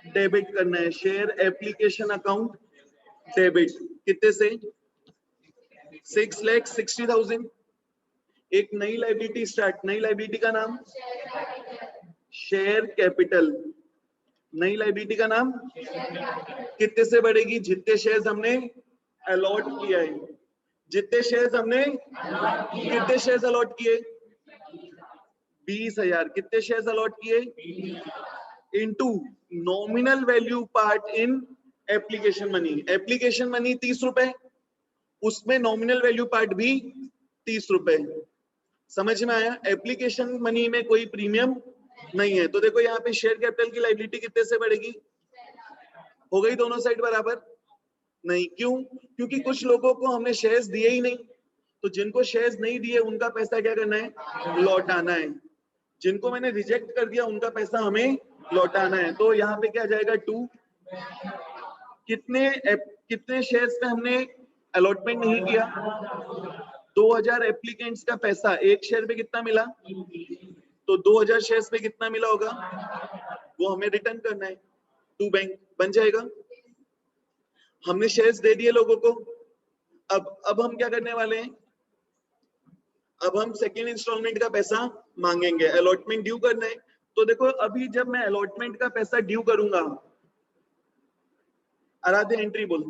डेबिट करना है। शेयर एप्लीकेशन अकाउंट डेबिट कितने से? 6,60,000। एक नई लाइबिलिटी स्टार्ट। नई लाइबिलिटी का नाम शेयर कैपिटल। नई लाइबिलिटी का नाम कितने से बढ़ेगी? जितने शेयर्स हमने अलॉट किया है। जितने शेयर्स हमने कितने शेयर्स अलॉट किए? 20,000। कितने शेयर्स अलॉट किए? Into nominal value part in application money. Application money 30 रुपए, उसमें नॉमिनल वैल्यू पार्ट भी 30 रुपए। समझ में आया? एप्लीकेशन मनी में कोई प्रीमियम नहीं है। तो देखो यहाँ पे शेयर कैपिटल की लायबिलिटी कितने से बढ़ेगी? हो गई दोनों साइड बराबर? नहीं। क्यों? क्योंकि कुछ लोगों को हमने शेयर्स दिए ही नहीं। तो जिनको शेयर्स नहीं दिए उनका पैसा क्या करना है? लौटाना है। जिनको मैंने रिजेक्ट कर दिया उनका पैसा हमें लौटाना है। तो यहाँ पे क्या जाएगा? 2। कितने शेयर्स पे हमने अलॉटमेंट नहीं किया? 2000 एप्लीकेंट्स का पैसा एक शेयर पे कितना मिला? तो 2000 शेयर्स पे कितना मिला होगा वो हमें रिटर्न करना है टू बैंक। बन जाएगा। हमने शेयर्स दे दिए लोगों को। अब हम क्या करने वाले हैं? अब हम सेकेंड इंस्टॉलमेंट का पैसा मांगेंगे। अलॉटमेंट ड्यू करना है। तो देखो अभी जब मैं अलॉटमेंट का पैसा ड्यू करूंगा, आराध्य एंट्री बोल।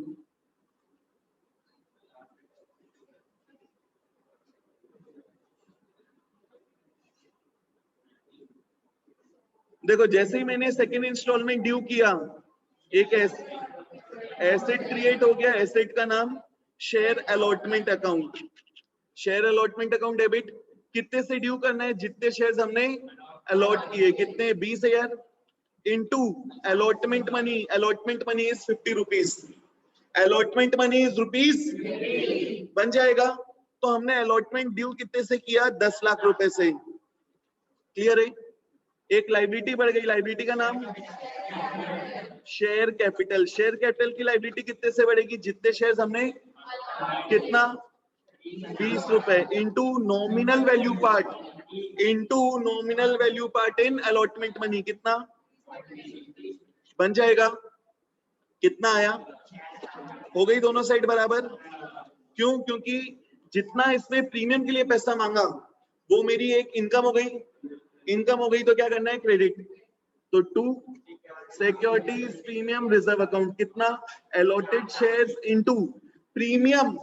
देखो जैसे ही मैंने सेकेंड इंस्टॉलमेंट ड्यू किया, एक एसेट क्रिएट हो गया। एसेट का नाम share allotment account. Share allotment account debit कितने से ड्यू करना है? जितने शेयर्स हमने अलॉट किए। कितने? 20,000 into allotment money. Allotment money is 50 rupees. Allotment money is rupees. बन जाएगा। तो हमने अलॉटमेंट ड्यू कितने से किया? 10 लाख रुपए से। क्लियर है? एक लाइबिलिटी बढ़ गई। लाइबिलिटी का नाम शेयर कैपिटल। शेयर कैपिटल की लाइबिलिटी कितने से बढ़ेगी? जितने शेयर्स हमने कितना? 20 रुपए into nominal value part. Into nominal value part in allotment money. कितना? बन जाएगा। कितना आया? हो गई दोनों साइड बराबर। क्यों? क्योंकि जितना इसने प्रीमियम के लिए पैसा मांगा वो मेरी एक इनकम हो गई। इनकम हो गई तो क्या करना है? क्रेडिट। तो 2 सिक्योरिटीज प्रीमियम रिजर्व अकाउंट। कितना? अलॉटेड शेयर्स इनटू प्रीमियम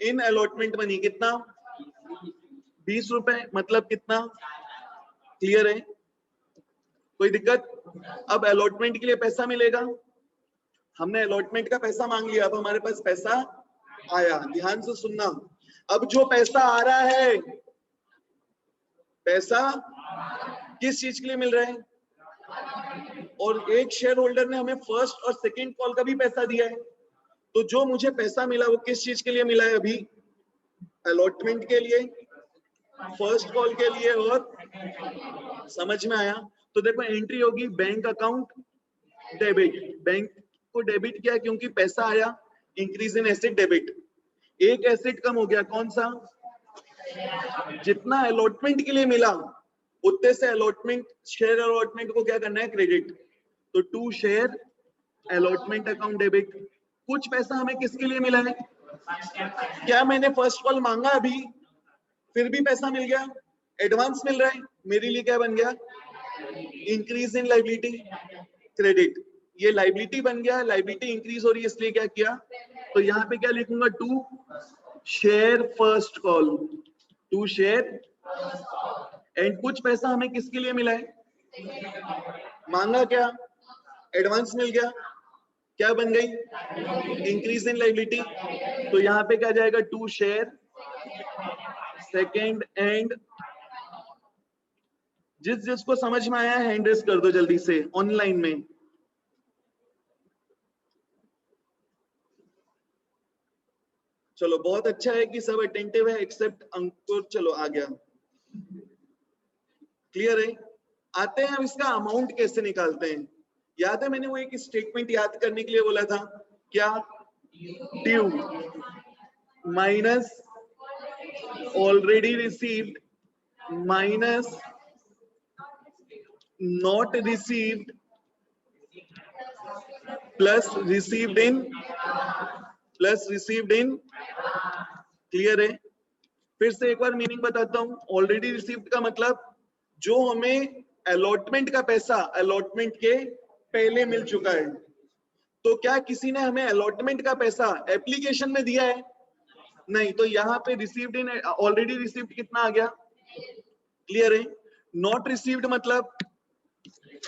इन अलॉटमेंट मनी। कितना? 20 रुपए, मतलब कितना? क्लियर है? कोई दिक्कत? अब अलॉटमेंट के लिए पैसा मिलेगा। हमने अलॉटमेंट का पैसा मांग लिया, अब हमारे पास पैसा आया। ध्यान से सुनना। अब जो पैसा आ रहा है, पैसा किस चीज के लिए मिल रहा है? और एक शेयर होल्डर ने हमें फर्स्ट और सेकंड कॉल का भी पैसा दिया है, तो जो मुझे पैसा मिला वो किस चीज के लिए मिला है? अभी अलॉटमेंट के लिए, फर्स्ट कॉल के लिए, और समझ में आया? तो देखो एंट्री होगी बैंक अकाउंट डेबिट, बैंक को डेबिट किया क्योंकि पैसा आया, इंक्रीज इन एसेट डेबिट। एक एसेट कम हो गया, कौन सा? जितना अलॉटमेंट के लिए मिला उतने से अलॉटमेंट, शेयर अलॉटमेंट को क्या करना है? क्रेडिट। तो to share allotment account debit. कुछ पैसा हमें किसके लिए मिला है? क्या मैंने फर्स्ट कॉल मांगा अभी फिर भी पैसा मिल गया, एडवांस मिल रहा है, मेरे लिए क्या बन गया? Increase in liability, credit. ये लाइबिलिटी बन गया, लाइबिलिटी इंक्रीज हो रही है, इसलिए क्या किया? तो यहाँ पे क्या लिखूंगा? To share first call, to share. And कुछ पैसा हमें किसके लिए मिला है? मांगा क्या? एडवांस मिल गया, क्या बन गई? Increase in liability. तो यहाँ पे क्या जाएगा? To share second and. जिसको समझ में आया हैंड रेस कर दो जल्दी से ऑनलाइन में। चलो बहुत अच्छा है कि सब अटेंटिव है एक्सेप्ट अंकुर। चलो आ गया, क्लियर है? आते हैं अब इसका अमाउंट कैसे निकालते हैं। याद है मैंने वो एक स्टेटमेंट याद करने के लिए बोला था, क्या? Due minus already received minus not received plus received in, plus received in. Clear है? फिर से एक बार मीनिंग बताता हूं। ऑलरेडी रिसीव्ड का मतलब जो हमें अलॉटमेंट का पैसा अलॉटमेंट के पहले मिल चुका है। तो क्या किसी ने हमें अलॉटमेंट का पैसा एप्लीकेशन में दिया है? नहीं। तो यहाँ पे रिसीव्ड इन, ऑलरेडी रिसीव्ड कितना आ गया? क्लियर है? नॉट रिसीव्ड मतलब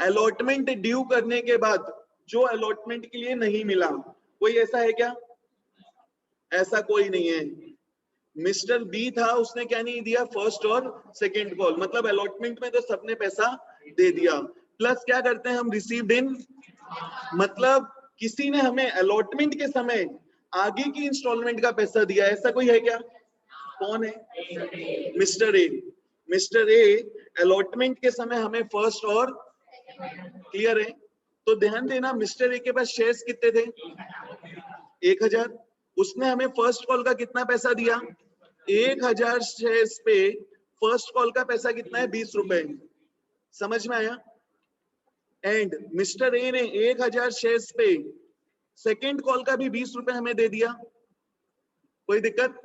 अलॉटमेंट ड्यू करने के बाद जो अलॉटमेंट के लिए नहीं मिला। कोई ऐसा है क्या? ऐसा कोई नहीं है। मिस्टर बी था, उसने क्या नहीं दिया? फर्स्ट और सेकंड कॉल, मतलब अलॉटमेंट में तो सबने पैसा दे दिया। प्लस क्या करते हैं हम? रिसीव्ड इन, मतलब किसी ने हमें अलॉटमेंट के समय आगे की इंस्टॉलमेंट का पैसा दिया। ऐसा कोई है क्या? कौन है? Mister A. Mister A allotment के समय हमें फर्स्ट और, क्लियर है? तो ध्यान देना, मिस्टर ए के पास शेयर्स कितने थे? 1000। उसने हमें फर्स्ट कॉल का कितना पैसा दिया? 1000 शेयर्स पे फर्स्ट कॉल का पैसा कितना है? 20 रुपए। समझ में आया? एंड मिस्टर ए ने 1000 शेयर्स पे सेकेंड कॉल का भी 20 रुपए हमें दे दिया। कोई दिक्कत?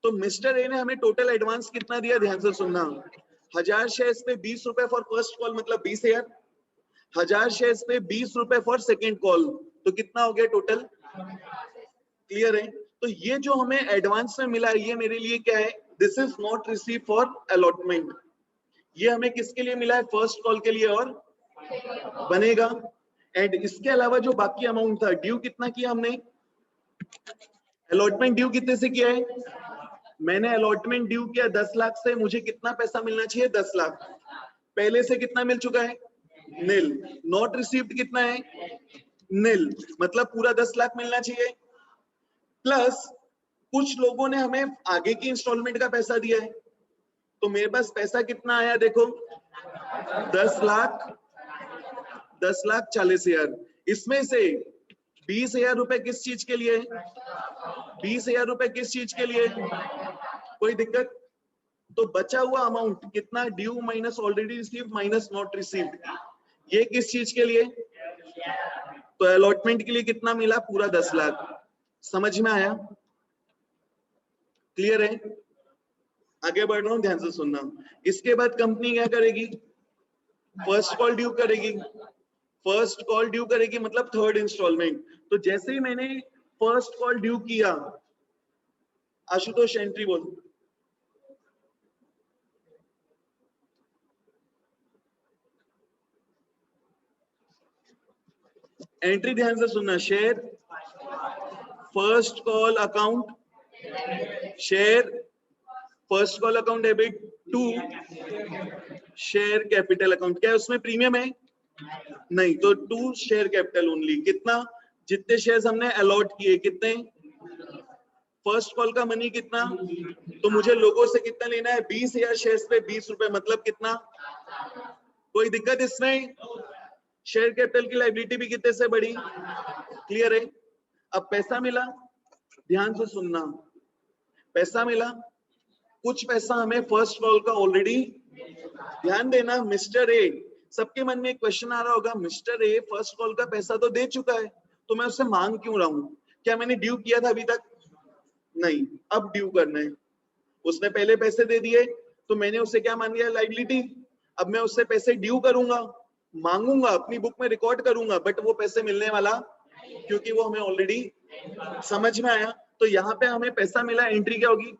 तो मिस्टर ए ने हमें टोटल एडवांस कितना दिया? ध्यान से सुनना। 1000 शेयर्स पे 20 रुपए फॉर फर्स्ट कॉल मतलब 20,000। 1000 शेयर्स पे 20 रुपए फॉर सेकेंड कॉल, तो कितना हो गया टोटल? क्लियर है? तो ये जो हमें एडवांस में मिला है ये मेरे लिए क्या है? This is not receive for allotment. ये हमें किसके लिए मिला है? फर्स्ट कॉल के लिए, और बनेगा। एंड इसके अलावा जो बाकी अमाउंट था, ड्यू कितना किया हमने? अलॉटमेंट ड्यू कितने से किया है? मैंने अलॉटमेंट ड्यू किया 10 लाख से। मुझे कितना पैसा मिलना चाहिए? 10 लाख। पहले से कितना मिल चुका है? नील। नॉट रिसीव्ड कितना है? नील, मतलब पूरा 10 लाख मिलना चाहिए। प्लस कुछ लोगों ने हमें आगे की इंस्टॉलमेंट का पैसा दिया है, तो मेरे पास पैसा कितना आया? देखो 10,40,000। इसमें से 20,000 रुपए किस चीज के लिए? 20,000 रुपए किस चीज के लिए? कोई दिक्कत? तो बचा हुआ अमाउंट कितना? Due minus already received minus not received. ये किस चीज के लिए? तो अलॉटमेंट के लिए कितना मिला? पूरा 10 लाख। समझ में आया? क्लियर है? आगे बढ़ रहा हूं, ध्यान से सुनना। इसके बाद कंपनी क्या करेगी? फर्स्ट कॉल ड्यू करेगी। फर्स्ट कॉल ड्यू करेगी मतलब थर्ड इंस्टॉलमेंट। तो जैसे ही मैंने फर्स्ट कॉल ड्यू किया, आशुतोष एंट्री बोल। एंट्री ध्यान से सुनना। Share first call account, share first call account debit to share capital account, क्या है उसमें प्रीमियम है? नहीं, तो टू शेयर कैपिटल ओनली। कितना? जितने शेयर्स हमने अलॉट किए, कितने? फर्स्ट कॉल का मनी कितना? तो मुझे लोगों से कितना लेना है? 20,000 शेयर्स पे 20 रुपए, मतलब कितना? कोई दिक्कत इसमें? शेयर कैपिटल की लायबिलिटी भी कितने से बढ़ी? क्लियर है? अब पैसा मिला, ध्यान से सुनना, पैसा मिला, कुछ पैसा हमें फर्स्ट कॉल का ऑलरेडी, ध्यान देना, मिस्टर ए, सबके मन में एक क्वेश्चन आ रहा होगा, मिस्टर ए फर्स्ट कॉल का पैसा तो दे चुका है, तो मैं उससे मांग क्यों रहा हूं? क्या मैंने ड्यू किया था अभी तक? नहीं, अब ड्यू करना है। उसने पहले पैसे दे दिए, तो मैंने उससे क्या मान लिया? लायबिलिटी। अब मैं उससे पैसे ड्यू करूंगा, मांगूंगा, अपनी बुक में रिकॉर्ड करूंगा, बट वो पैसे मिलने वाला, क्योंकि वो हमें ऑलरेडी, समझ में आया? तो यहाँ पे हमें पैसा मिला, एंट्री क्या होगी?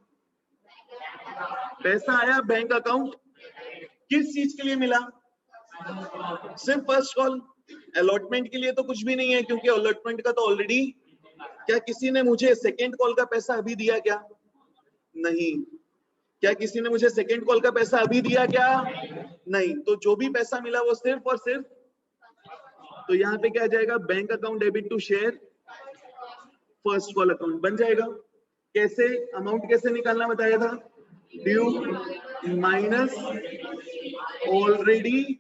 पैसा आया बैंक अकाउंट, किस चीज के लिए मिला? सिर्फ फर्स्ट कॉल। अलॉटमेंट के लिए तो कुछ भी नहीं है, क्योंकि अलॉटमेंट का तो ऑलरेडी, क्या किसी ने मुझे सेकेंड कॉल का पैसा अभी दिया क्या? नहीं। क्या किसी ने मुझे सेकेंड कॉल का पैसा अभी दिया क्या? नहीं। तो जो भी पैसा मिला वो सिर्फ और सिर्फ, तो यहाँ पे क्या आ जाएगा? Bank account debit to share first call account बन जाएगा। कैसे? अमाउंट कैसे निकालना बताया था? Due minus already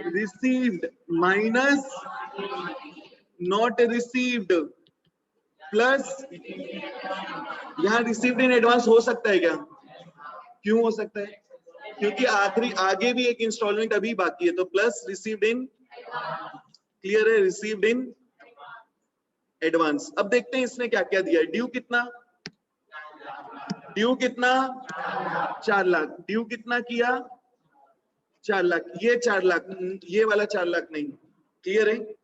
received minus not received plus, यहाँ रिसीव्ड इन एडवांस हो सकता है क्या? क्यों हो सकता है? क्योंकि आखिरी आगे भी एक इंस्टॉलमेंट अभी बाकी है, तो प्लस रिसीव्ड इन, क्लियर है? Received in advance. अब देखते हैं इसने क्या क्या दिया है। ड्यू कितना? ड्यू कितना? 4 लाख। ड्यू कितना किया? 4 लाख। ये 4 लाख, ये वाला 4 लाख नहीं, क्लियर है?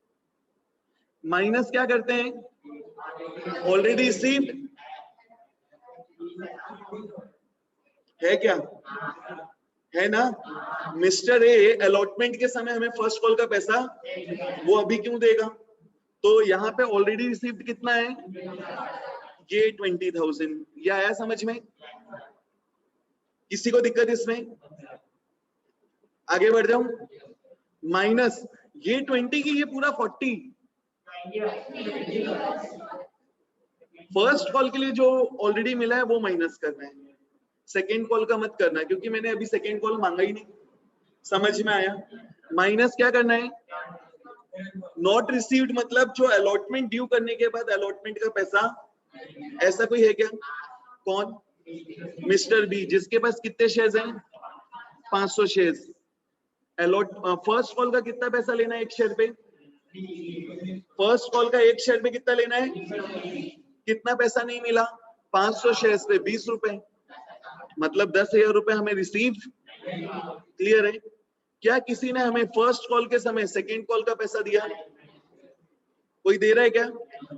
माइनस क्या करते हैं? ऑलरेडी रिसीव्ड है क्या? है ना? मिस्टर ए अलॉटमेंट के समय हमें फर्स्ट कॉल का पैसा, वो अभी क्यों देगा? तो यहाँ पे ऑलरेडी रिसीव्ड कितना है? ये 20,000। ये आया समझ में? किसी को दिक्कत इसमें? आगे बढ़ जाऊं? माइनस ये 20 की ये पूरा 40, फर्स्ट कॉल के लिए जो ऑलरेडी मिला है वो माइनस करना है, सेकेंड कॉल का मत करना है, क्योंकि मैंने अभी सेकेंड कॉल मांगा ही नहीं। समझ में आया? माइनस क्या करना है? नॉट रिसीव्ड, मतलब जो अलॉटमेंट ड्यू करने के बाद अलॉटमेंट का पैसा। ऐसा कोई है क्या? कौन? मिस्टर बी, जिसके पास कितने शेयर्स हैं? 500 शेयर्स। अलॉट फर्स्ट कॉल का कितना पैसा लेना है एक शेयर पे? फर्स्ट कॉल का एक शेयर पे कितना लेना है? कितना पैसा नहीं मिला? 500 शेयर्स पे 20 रुपए, मतलब 10,000 रुपए हमें रिसीव, क्लियर है? क्या किसी ने हमें फर्स्ट कॉल के समय सेकेंड कॉल का पैसा दिया? कोई दे रहा है क्या?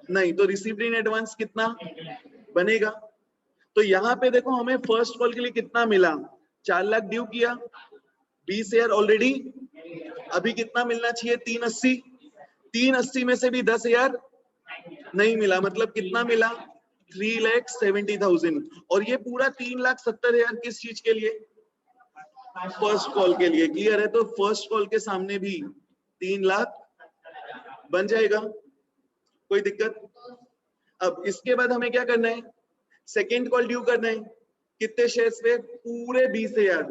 नहीं। तो रिसीव्ड इन एडवांस कितना बनेगा? तो यहाँ पे देखो हमें फर्स्ट कॉल के लिए कितना मिला? 4 लाख ड्यू किया, 20,000 ऑलरेडी, अभी कितना मिलना चाहिए? 380। 380 में से भी 10,000 नहीं मिला, मतलब कितना मिला? 3,70,000। और ये पूरा 3,70,000 किस चीज के लिए? फर्स्ट कॉल के लिए, क्लियर है? तो फर्स्ट कॉल के सामने भी 3 लाख बन जाएगा, कोई दिक्कत? अब इसके बाद हमें क्या करना है? सेकेंड कॉल ड्यू करना है। कितने शेयर्स पे? पूरे 20,000।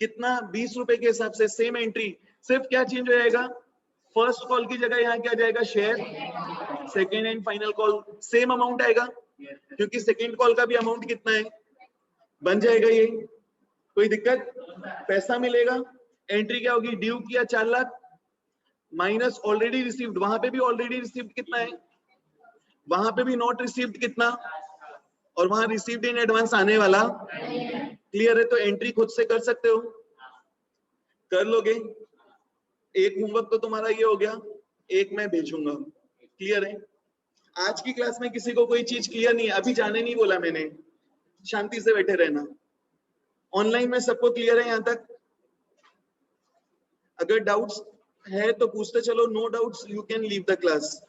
कितना? 20 रुपए के हिसाब से, सेम एंट्री, सिर्फ क्या चेंज हो जाएगा? फर्स्ट कॉल की जगह यहाँ क्या जाएगा? Share. Second and final call same amount आएगा, क्योंकि सेकेंड कॉल का भी अमाउंट कितना है? बन जाएगा ये, कोई दिक्कत? पैसा मिलेगा, एंट्री क्या होगी? ड्यू किया 4 लाख माइनस ऑलरेडी रिसीव्ड, वहां पे भी ऑलरेडी रिसीव्ड कितना है? वहां पे भी नॉट रिसीव्ड कितना, और वहां रिसीव्ड इन एडवांस आने वाला, क्लियर है? तो एंट्री खुद से कर सकते हो, कर लोगे। एक होमवर्क तो तुम्हारा ये हो गया, एक मैं भेजूंगा, क्लियर है? आज की क्लास में किसी को कोई चीज क्लियर नहीं है? अभी जाने नहीं बोला मैंने, शांति से बैठे रहना। ऑनलाइन में सबको क्लियर है यहाँ तक? अगर डाउट्स है तो पूछते चलो, no doubts you can leave the class.